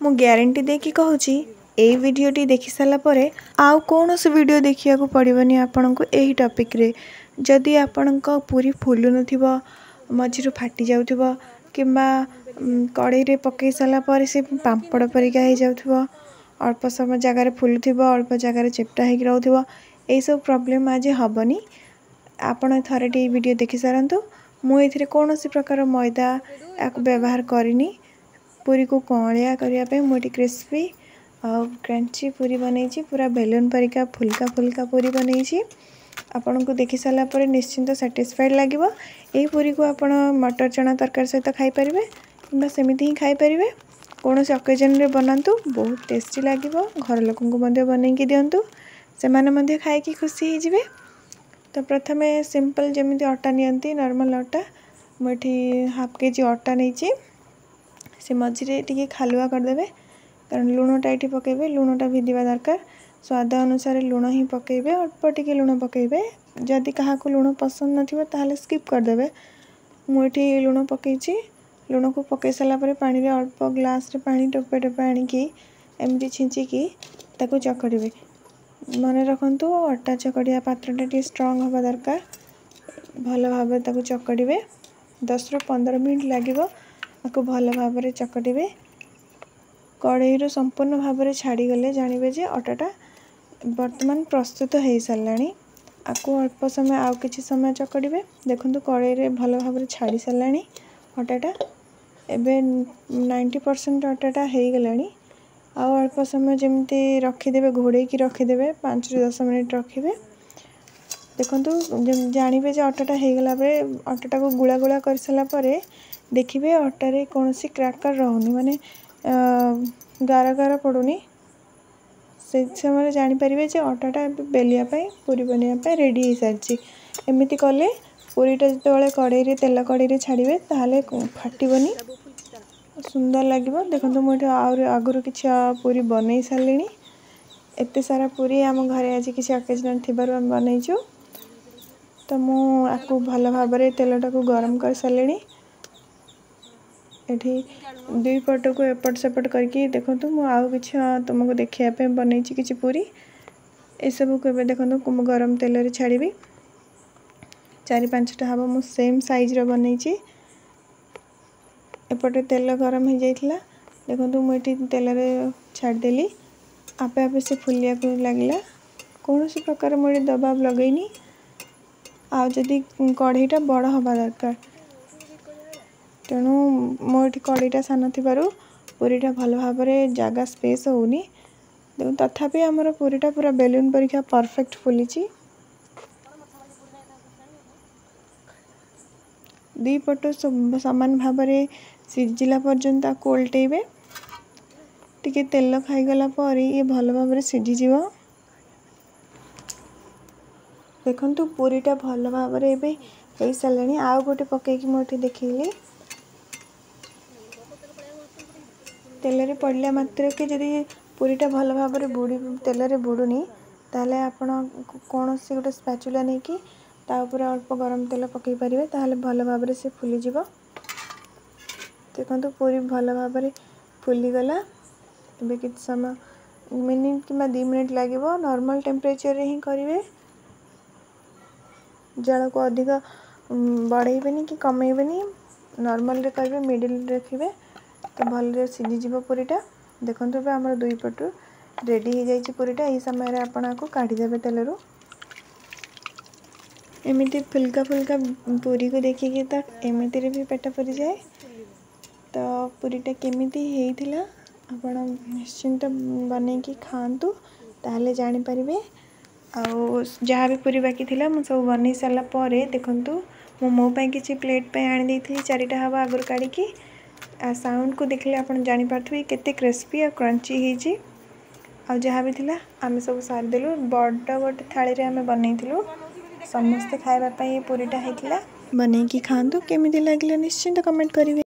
मु ग्यारंटी देकी कहूची एई वीडियोटी देखि साला परे आउ कोनोसी वीडियो देखिया को पड़िबनी आपनको एही टॉपिक रे। जदि आपनको पूरी फुलु नथिबो मझिरु फाटी जाउथिबो किंबा कड़ाई रे पकई साला परे से पांपड़ परिका हे जाउथिबो अल्प समय जगार फुलुथिबो अल्प जगार चेप्टा हेकि रहउथिबो एई सब प्रॉब्लम आज हबनी। आपण थरेटी वीडियो देखि सारंतु। मु एथिरे कोनोसी प्रकार मैदा याक व्यवहार करिनी। पूरी को कौलिया करिया पे मोटी क्रिस्पी और क्रंची पूरी बनैछि पूरा बेलून परिका फुलका फुलका पूरी बनैछि। आपन को देखि साला परे निश्चिंत सैटिस्फाइड लागिवो। एई पूरी को आपण मटर चना तरकारी सहित खाई परिबे किंबा सेमिति ही खाई परिबे। कोनोसी ओकेजन रे बनांतु बहुत टेस्टी लागिवो। घर लोकन को मध्ये बनैकि दियंतु से माने मध्ये खाई कि खुशी ही जिवे। तो प्रथमे सिंपल जमिति आटा नियंती नॉर्मल आटा मोठी हाफ केजी आटा नैछि से मझिरे टिके खालुआ कर देबे कारण लूणटा एठी पकेबे लूणटा भिदिबा दरकार। स्वाद अनुसार लूण ही पकेबे अल्प टिके लूण पकेबे। जदि काहा को लूण पसंद नथिबो ताहले स्किप कर देबे। मु एठी लूण पकेछि लूण को पके साला परे पानी रे अल्प ग्लास रे पानी टोपे टोपे आनी की एमती छिंची की ताको चकड़ीबे। मन रखंतु आटा चकड़िया पात्रटा टी स्ट्रांग हवा दरकार। भल भाबे ताको चकड़ीबे 10 ରୁ 15 मिनिट लागिवो। आको भल भाबरे चकड़ीबे। कड़ाई रो संपूर्ण भाबरे छाड़ी गले जानिबे जे आटाटा वर्तमान प्रस्तुत हे सालानी। आको अल्प समय आउ किछि समय चकड़ीबे। देखंतु कड़ाई रे भल भाबरे छाड़ी सालानी आटाटा। एबे 90% आटाटा हे गलानी। आउ अल्प समय जमती रखिदेबे घोड़े की रखिदेबे 5 ରୁ 10 मिनिट रखिबे। देखंतु जानिबे जे आटाटा हे गला बे आटाटा को गुळा गुळा कर सला परे देखिबे आटा रे कोनोसी क्रैकर रहउनी माने गारा गारा पडुनी। से समय जानि परिबे जे आटाटा बेलिया पई पूरी बनिया पई रेडी हे सारची। एमिति कले पूरीटा जतबेले कड़ाई रे तेल कड़ाई रे छाड़िबे ताहाले फाटिबनी सुंदर लागिवो। देखंतु मोठे और आगुरु किछि पूरी बनै सालेनी। एते सारा पूरी आम घरे आज किछि ओकेजन थिबारु हम बनैछु। तो मु आकु भल भाबरे तेलटा को गरम कर सालेनी। एठी दुई पट को एपट सेपट करके देखंतु मु आउ किछि तुमको देखिया पे बनैछि किछि पूरी। ए सब को एबे देखंतु कुम गरम तेल रे छाड़ीबी 4-5 टा हबो मु सेम साइज रे बनैछि। एपटे तेल गरम हो जाइथिला देखंतु मु एठी तेल रे छाड़ देली आपे आपे से फुलिया को लागला। कोनोसी प्रकार मोडे दबाव लगैनी। आ जदि कढ़ईटा बड़ हवा दरकार तेणु मो एठी कढ़ईटा सान थिबारु पूरीटा भल भाबरे जागा स्पेस होउनी। देखो तथापि हमर पूरीटा पूरा बेलून परिका परफेक्ट फुलिची। दुई पट समान भाबरे सिजिला पर्यंत आको उल्टेबे। टिके तेल खाई गला पर ये भल भाबरे सिझी जीवो। देखंतु पूरीटा भल भाबरे एबे हे सालानी। आउ गोटे पके कि मोठी देखिली तेल रे पड़िला मात्र के जदि पूरीटा भल भाबरे बुडी तेल रे बुडुनी ताले आपण कोनोसी गोटे स्पैचुला नै कि ता ऊपर अल्प गरम तेल पकई परिबे ताले भल भाबरे से फुली जीवो। देखंतु पूरी भल भाबरे फुली गला। एबे किछ समय मिनिट किंबा 2 मिनिट लागिवो। नॉर्मल टेम्परेचर रे ही करिवे। जल को अधिक बढ़ेबेनी कि कमेबेनी नॉर्मल रे करिवे मिडिल रे रखिवे तो भल रे सिझी जीवो पूरीटा। देखंतु बे हमर दुई पटु रेडी हे जाईची पूरीटा। एही समय रे आपण आको काढी देबे तेल रो। एमिति फुलका फुलका पूरी को देखि कि त एमिति रे भी पेट पुरी जाए। तो पूरीटा केमिति हेइथिला आपण निश्चिंत बनै कि खांतु ताले जानि परिबे। आउ जहाँ भी पूरी बाकी थिला मु सब बनै साला परे देखंतु मो पई किछि प्लेट पे आनि देइथिली 4टा हवा आगर काढी की। आ साउंड को देखले आपण जानि पारथुई केते क्रिस्पी और क्रंची हेजी। आ जहाँ भी थिला आमे सब सार देलु बड़ गोटे थाली रे आमे बनैथिलु। समस्त खाइबा पई पूरीटा हेतिला। बनै कि खांतु केमिति लागले निश्चिंत कमेंट करिवे।